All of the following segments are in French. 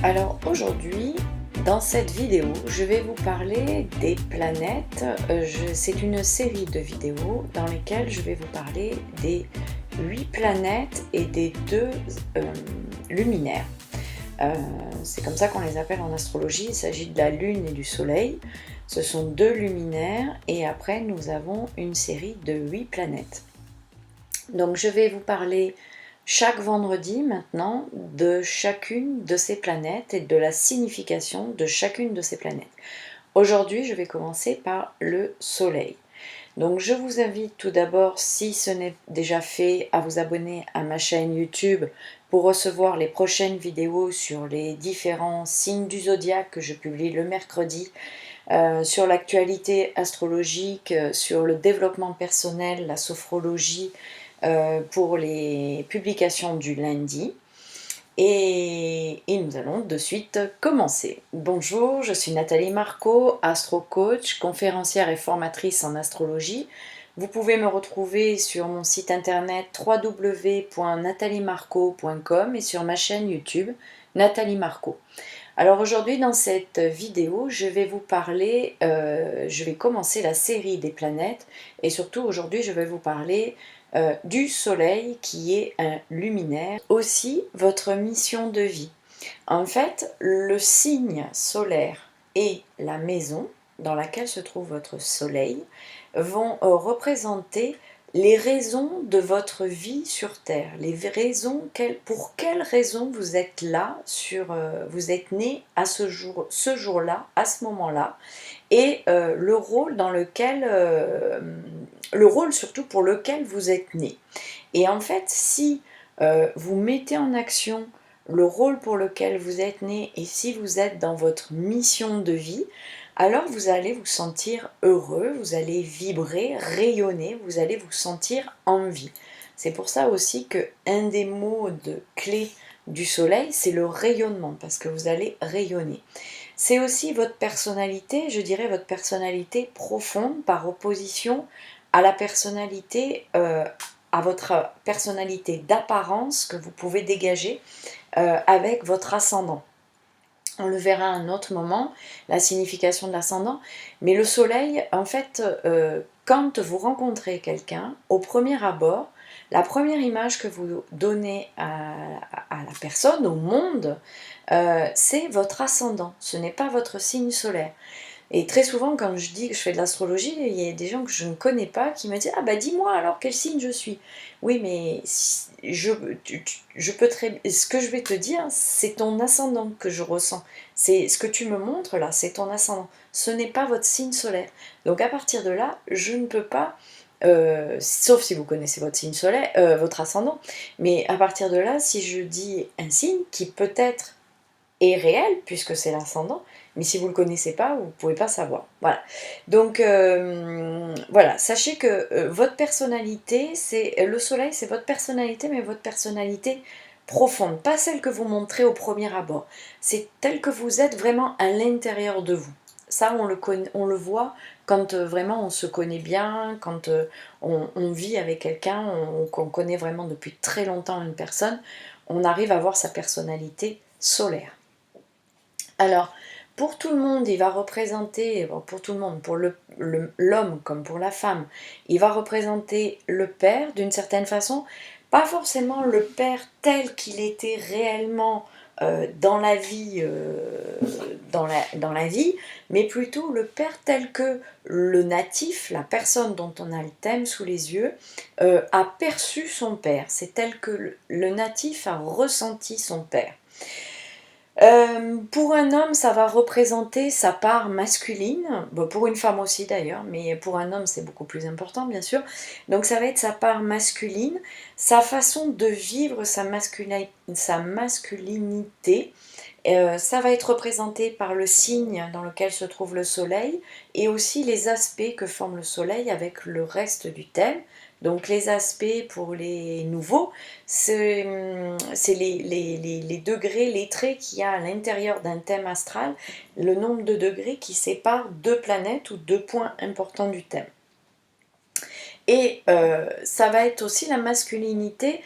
Alors aujourd'hui, dans cette vidéo, je vais vous parler des planètes. C'est une série de vidéos dans lesquelles je vais vous parler des 8 planètes et des 2 luminaires. C'est comme ça qu'on les appelle en astrologie. Il s'agit de la Lune et du Soleil. Ce sont 2 luminaires et après nous avons une série de 8 planètes. Donc je vais vous parler chaque vendredi maintenant de chacune de ces planètes et de la signification de chacune de ces planètes. Aujourd'hui, je vais commencer par le Soleil. Donc je vous invite tout d'abord, si ce n'est déjà fait, à vous abonner à ma chaîne YouTube pour recevoir les prochaines vidéos sur les différents signes du zodiaque que je publie le mercredi, sur l'actualité astrologique, sur le développement personnel, la sophrologie, pour les publications du lundi. Et nous allons de suite commencer. Bonjour, je suis Nathalie Marco, astro-coach, conférencière et formatrice en astrologie. Vous pouvez me retrouver sur mon site internet www.nathaliemarco.com et sur ma chaîne YouTube Nathalie Marco. Alors aujourd'hui dans cette vidéo, je vais vous parler, je vais commencer la série des planètes et surtout aujourd'hui je vais vous parler du Soleil qui est un luminaire, aussi votre mission de vie. En fait, le signe solaire et la maison dans laquelle se trouve votre Soleil vont représenter les raisons de votre vie sur Terre, les raisons, pour quelles raisons vous êtes là, vous êtes né à ce jour-là, à ce moment-là, et le rôle dans lequel, le rôle surtout pour lequel vous êtes né. Et en fait, si vous mettez en action le rôle pour lequel vous êtes né et si vous êtes dans votre mission de vie, alors vous allez vous sentir heureux, vous allez vibrer, rayonner, vous allez vous sentir en vie. C'est pour ça aussi que un des mots de clé du soleil, c'est le rayonnement, parce que vous allez rayonner. C'est aussi votre personnalité, je dirais votre personnalité profonde par opposition à la personnalité, à votre personnalité d'apparence que vous pouvez dégager avec votre ascendant. On le verra à un autre moment, la signification de l'ascendant. Mais le soleil, en fait, quand vous rencontrez quelqu'un, au premier abord, la première image que vous donnez à la personne, au monde, c'est votre ascendant. Ce n'est pas votre signe solaire. Et très souvent, quand je dis que je fais de l'astrologie, il y a des gens que je ne connais pas qui me disent « Ah bah dis-moi alors quel signe je suis ?» Oui, mais je peux ce que je vais te dire, c'est ton ascendant que je ressens. C'est ce que tu me montres là, c'est ton ascendant. Ce n'est pas votre signe solaire. Donc à partir de là, je ne peux pas, sauf si vous connaissez votre signe solaire, votre ascendant, mais à partir de là, si je dis un signe qui peut-être est réel, puisque c'est l'ascendant, mais si vous ne le connaissez pas, vous ne pouvez pas savoir. Voilà. Donc, voilà, sachez que votre personnalité, le soleil, c'est votre personnalité, mais votre personnalité profonde, pas celle que vous montrez au premier abord. C'est telle que vous êtes vraiment à l'intérieur de vous. Ça, on le voit quand vraiment on se connaît bien, quand on vit avec quelqu'un, qu'on connaît vraiment depuis très longtemps une personne, on arrive à voir sa personnalité solaire. Alors, pour tout le monde, il va représenter, pour tout le monde, pour l'homme comme pour la femme, il va représenter le père d'une certaine façon, pas forcément le père tel qu'il était réellement dans la vie, dans la vie, mais plutôt le père tel que le natif, la personne dont on a le thème sous les yeux, a perçu son père. C'est tel que le natif a ressenti son père. Pour un homme, ça va représenter sa part masculine, bon, pour une femme aussi d'ailleurs, mais pour un homme c'est beaucoup plus important bien sûr. Donc ça va être sa part masculine, sa façon de vivre sa masculinité. Ça va être représenté par le signe dans lequel se trouve le soleil et aussi les aspects que forme le soleil avec le reste du thème. Donc les aspects pour les nouveaux, c'est les degrés, les traits qu'il y a à l'intérieur d'un thème astral, le nombre de degrés qui sépare deux planètes ou deux points importants du thème. Et ça va être aussi la masculinité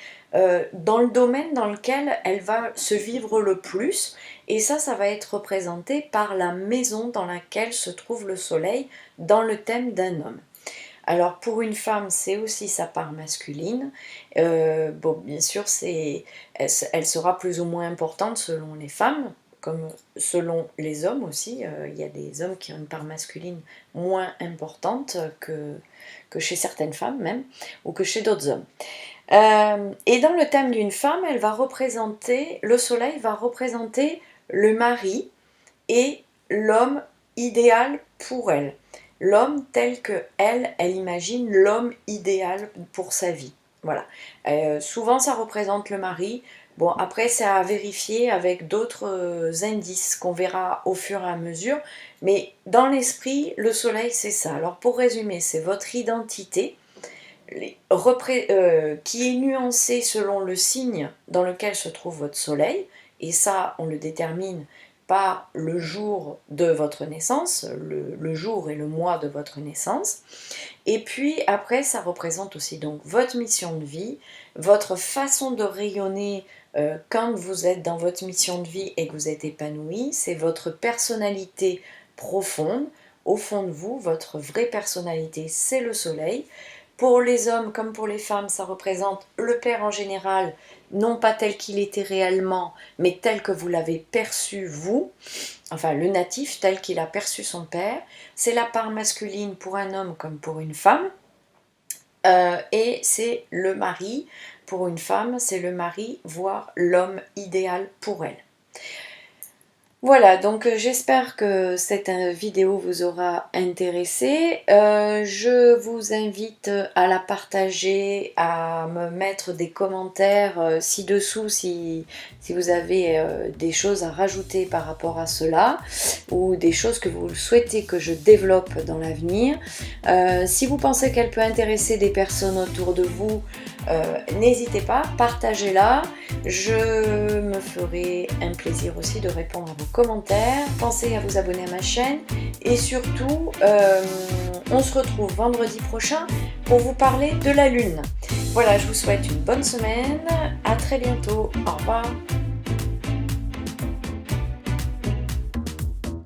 dans le domaine dans lequel elle va se vivre le plus. Et ça va être représenté par la maison dans laquelle se trouve le soleil dans le thème d'un homme. Alors pour une femme, c'est aussi sa part masculine. Bon, bien sûr, elle sera plus ou moins importante selon les femmes, comme selon les hommes aussi. Il y a des hommes qui ont une part masculine moins importante que chez certaines femmes même, ou que chez d'autres hommes. Et dans le thème d'une femme, le soleil va représenter le mari et l'homme idéal pour elle. L'homme tel que elle imagine l'homme idéal pour sa vie. Voilà. Souvent ça représente le mari. Bon, après c'est à vérifier avec d'autres indices qu'on verra au fur et à mesure. Mais dans l'esprit, le soleil c'est ça. Alors pour résumer, c'est votre identité qui est nuancée selon le signe dans lequel se trouve votre soleil. Et ça, on le détermine par le jour de votre naissance, le jour et le mois de votre naissance. Et puis après, ça représente aussi donc votre mission de vie, votre façon de rayonner quand vous êtes dans votre mission de vie et que vous êtes épanoui. C'est votre personnalité profonde. Au fond de vous, votre vraie personnalité, c'est le soleil. Pour les hommes comme pour les femmes, ça représente le père en général, non pas tel qu'il était réellement, mais tel que vous l'avez perçu vous, enfin le natif tel qu'il a perçu son père. C'est la part masculine pour un homme comme pour une femme, et c'est le mari, pour une femme, c'est le mari, voire l'homme idéal pour elle. Voilà, donc j'espère que cette vidéo vous aura intéressé. Je vous invite à la partager, à me mettre des commentaires ci-dessous si vous avez des choses à rajouter par rapport à cela ou des choses que vous souhaitez que je développe dans l'avenir. Si vous pensez qu'elle peut intéresser des personnes autour de vous, n'hésitez pas, partagez-la. Je me ferai un plaisir aussi de répondre à vos commentaires. Pensez à vous abonner à ma chaîne et surtout, on se retrouve vendredi prochain pour vous parler de la lune. Voilà, je vous souhaite une bonne semaine. À très bientôt. Au revoir.